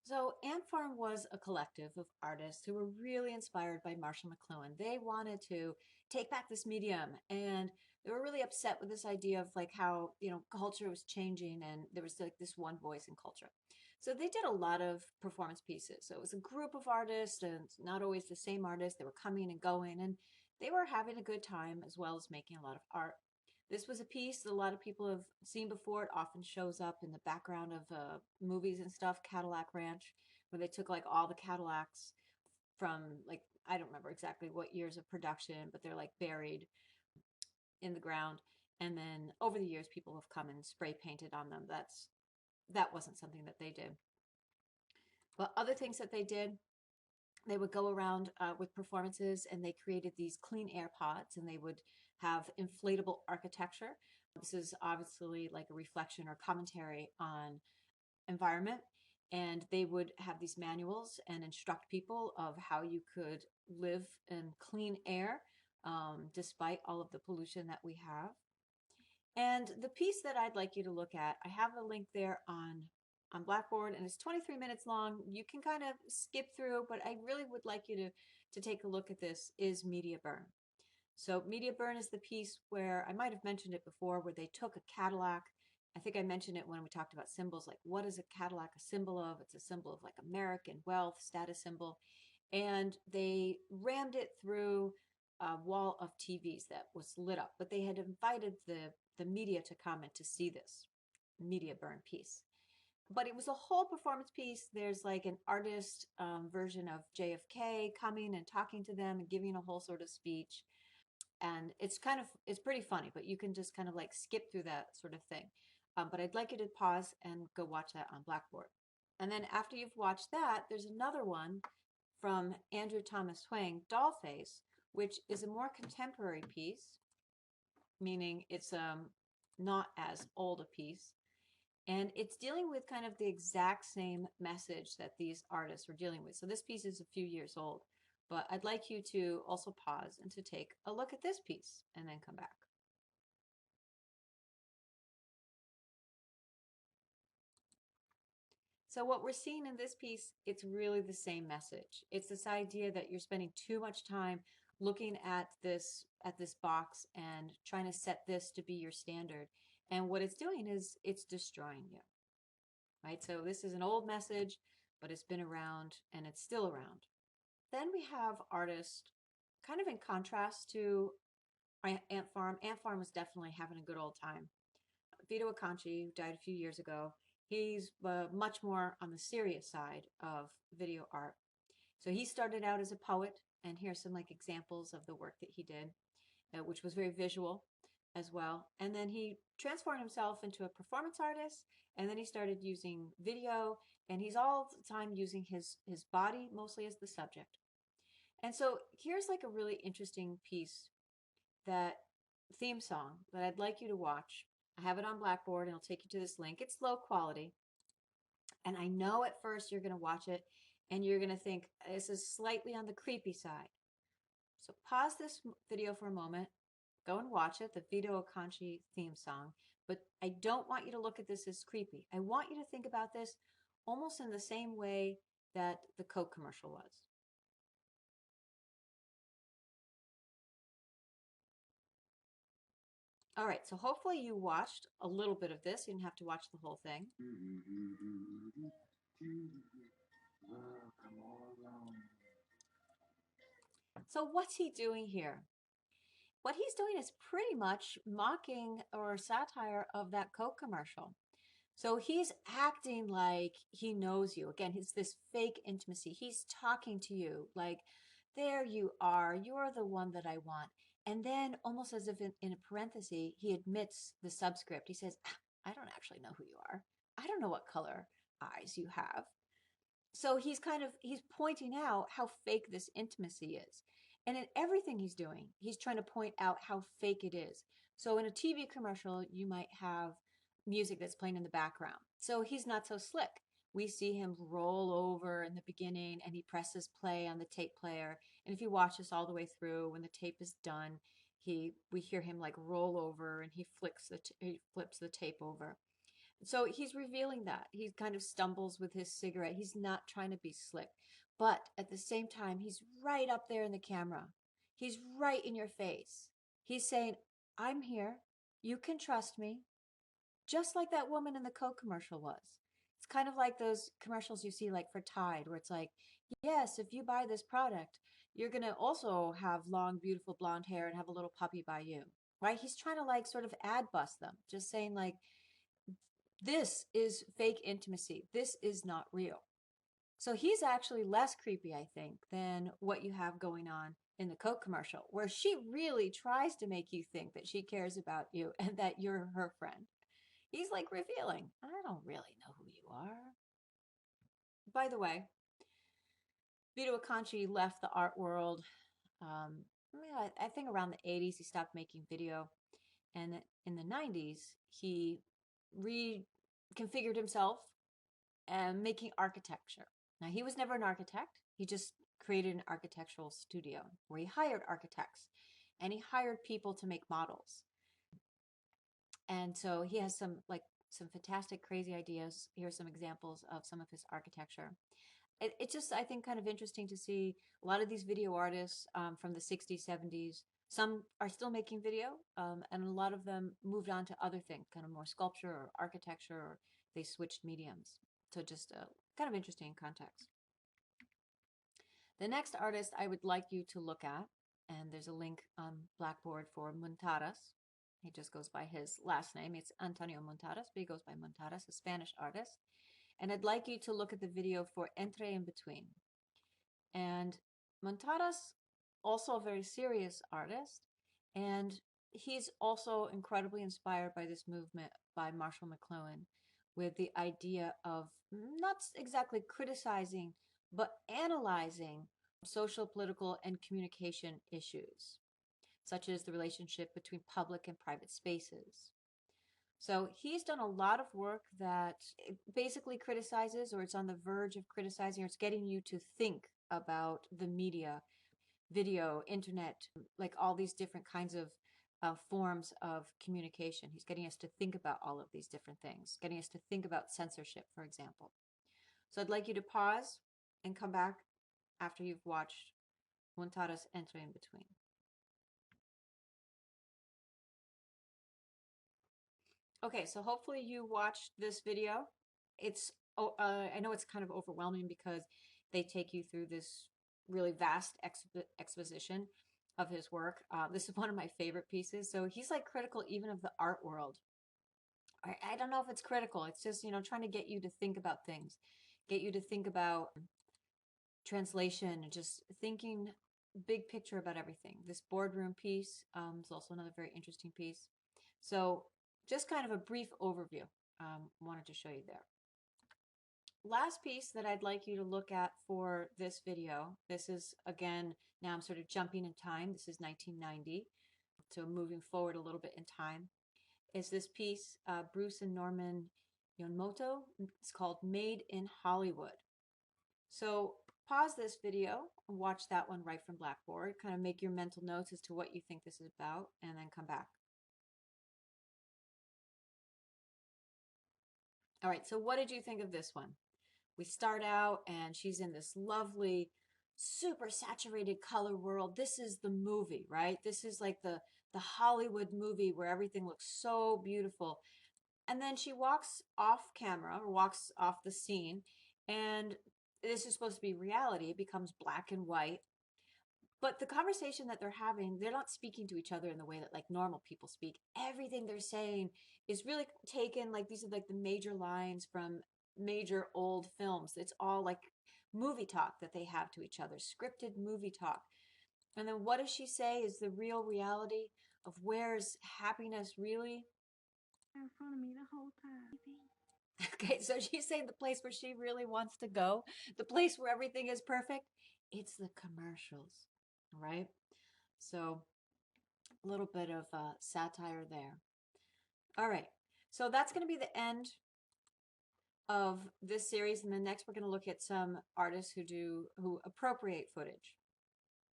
So Ant Farm was a collective of artists who were really inspired by Marshall McLuhan. They wanted to take back this medium, and they were really upset with this idea of like how, culture was changing and there was like this one voice in culture. So they did a lot of performance pieces. So it was a group of artists and not always the same artists. They were coming and going, and they were having a good time as well as making a lot of art. This was a piece that a lot of people have seen before. It often shows up in the background of movies and stuff, Cadillac Ranch, where they took like all the Cadillacs from like, I don't remember exactly what years of production, but they're like buried in the ground. And then over the years, people have come and spray painted on them. That wasn't something that they did. But other things that they did, they would go around with performances and they created these clean air pods and they would have inflatable architecture. This is obviously like a reflection or commentary on environment. And they would have these manuals and instruct people of how you could live in clean air despite all of the pollution that we have. And the piece that I'd like you to look at, I have a link there on Blackboard, and it's 23 minutes long. You can kind of skip through, but I really would like you to take a look at this, is Media Burn. So Media Burn is the piece where I might have mentioned it before, where they took a Cadillac. I think I mentioned it when we talked about symbols, like what is a Cadillac a symbol of? It's a symbol of like American wealth, status symbol. And they rammed it through a wall of TVs that was lit up, but they had invited the media to come and to see this Media Burn piece. But it was a whole performance piece. There's like an artist version of JFK coming and talking to them and giving a whole sort of speech. And it's pretty funny, but you can just kind of like skip through that sort of thing. But I'd like you to pause and go watch that on Blackboard. And then after you've watched that, there's another one from Andrew Thomas Hwang, Dollface, which is a more contemporary piece, meaning it's not as old a piece. And it's dealing with kind of the exact same message that these artists were dealing with. So this piece is a few years old, but I'd like you to also pause and to take a look at this piece and then come back. So what we're seeing in this piece, it's really the same message. It's this idea that you're spending too much time looking at this box and trying to set this to be your standard. And what it's doing is it's destroying you, right? So this is an old message, but it's been around and it's still around. Then we have artists kind of in contrast to Ant Farm. Ant Farm was definitely having a good old time. Vito Acconci, who died a few years ago, he's much more on the serious side of video art. So he started out as a poet, and here's some like examples of the work that he did, which was very visual as well. And then he transformed himself into a performance artist, and then he started using video, and he's all the time using his body mostly as the subject. And so here's like a really interesting piece, that theme song that I'd like you to watch. I have it on Blackboard and I'll take you to this link. It's low quality. And I know at first you're going to watch it and you're going to think this is slightly on the creepy side. So pause this video for a moment, go and watch it, the Vito Acconci theme song. But I don't want you to look at this as creepy. I want you to think about this almost in the same way that the Coke commercial was. All right, so hopefully you watched a little bit of this. You didn't have to watch the whole thing. So what's he doing here? What he's doing is pretty much mocking or satire of that Coke commercial. So he's acting like he knows you. Again, it's this fake intimacy. He's talking to you like, there you are. You're the one that I want. And then, almost as if in a parenthesis, he admits the subscript. He says, I don't actually know who you are. I don't know what color eyes you have. So he's pointing out how fake this intimacy is. And in everything he's doing, he's trying to point out how fake it is. So in a TV commercial, you might have music that's playing in the background. So he's not so slick. We see him roll over in the beginning and he presses play on the tape player. And if you watch this all the way through, when the tape is done, we hear him like roll over and he flips the tape over. So he's revealing that. He kind of stumbles with his cigarette. He's not trying to be slick. But at the same time, he's right up there in the camera. He's right in your face. He's saying, I'm here. You can trust me. Just like that woman in the Coke commercial was. It's kind of like those commercials you see like for Tide, where it's like, yes, if you buy this product, you're going to also have long, beautiful blonde hair and have a little puppy by you. Right? He's trying to like sort of ad bust them, just saying like, this is fake intimacy. This is not real. So he's actually less creepy, I think, than what you have going on in the Coke commercial, where she really tries to make you think that she cares about you and that you're her friend. He's like revealing, I don't really know who you are. By the way, Vito Acconci left the art world. I think around the 80s, he stopped making video. And in the 90s, he reconfigured himself and making architecture. Now, he was never an architect. He just created an architectural studio where he hired architects and he hired people to make models. And so he has some fantastic, crazy ideas. Here's some examples of some of his architecture. It's just, I think, kind of interesting to see a lot of these video artists from the 60s, 70s. Some are still making video, and a lot of them moved on to other things, kind of more sculpture or architecture, or they switched mediums. So just kind of interesting context. The next artist I would like you to look at, and there's a link on Blackboard for Muntadas. He just goes by his last name. It's Antonio Muntadas, but he goes by Muntadas, a Spanish artist. And I'd like you to look at the video for Entre en Between. And Muntadas, also a very serious artist, and he's also incredibly inspired by this movement by Marshall McLuhan with the idea of not exactly criticizing, but analyzing social, political, and communication issues, such as the relationship between public and private spaces. So he's done a lot of work that basically criticizes, or it's on the verge of criticizing, or it's getting you to think about the media, video, internet, like all these different kinds of forms of communication. He's getting us to think about all of these different things, getting us to think about censorship, for example. So I'd like you to pause and come back after you've watched Muntadas Entre en Between. Okay, so hopefully you watched this video. It's I know it's kind of overwhelming because they take you through this really vast exposition of his work. This is one of my favorite pieces. So he's like critical even of the art world. I don't know if it's critical. It's just, trying to get you to think about things, get you to think about translation, and just thinking big picture about everything. This boardroom piece is also another very interesting piece. So just kind of a brief overview. Wanted to show you there. Last piece that I'd like you to look at for this video, this is, again, now I'm sort of jumping in time. This is 1990, so moving forward a little bit in time, is this piece, Bruce and Norman Yonemoto. It's called Made in Hollywood. So pause this video and watch that one right from Blackboard. Kind of make your mental notes as to what you think this is about, and then come back. All right, so what did you think of this one? We start out and she's in this lovely, super saturated color world. This is the movie, right? This is like the Hollywood movie where everything looks so beautiful. And then she walks off camera or walks off the scene, and this is supposed to be reality. It becomes black and white. But the conversation that they're having, they're not speaking to each other in the way that like normal people speak. Everything they're saying is really taken, like these are like the major lines from major old films. It's all like movie talk that they have to each other, scripted movie talk. And then what does she say is the real reality of where's happiness really? In front of me the whole time. Okay, so she's saying the place where she really wants to go, the place where everything is perfect, it's the commercials, right? So a little bit of satire there. All right, so that's going to be the end of this series, and then next we're going to look at some artists who appropriate footage.